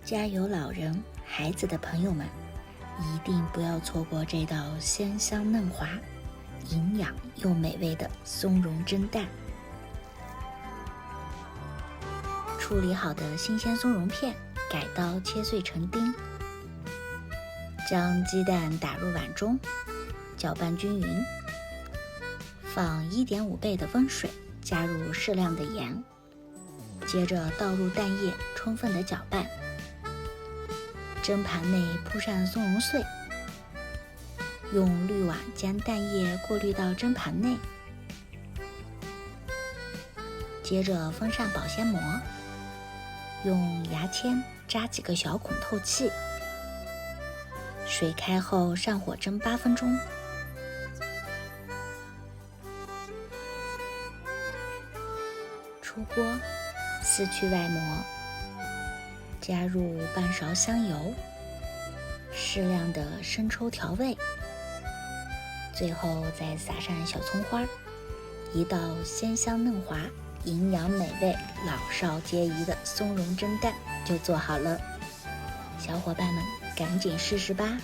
家有老人、孩子的朋友们，一定不要错过这道鲜香嫩滑、营养又美味的松茸蒸蛋。处理好的新鲜松茸片，改刀切碎成丁，将鸡蛋打入碗中，搅拌均匀，放1.5倍的温水，加入适量的盐，接着倒入蛋液，充分的搅拌。蒸盘内铺上松茸碎，用滤网将蛋液过滤到蒸盘内，接着封上保鲜膜，用牙签扎几个小孔透气。水开后上火蒸8分钟。出锅，撕去外膜，加入半勺香油，适量的生抽调味，最后再撒上小葱花，一道鲜香嫩滑、营养美味、老少皆宜的松茸蒸蛋就做好了。小伙伴们赶紧试试吧！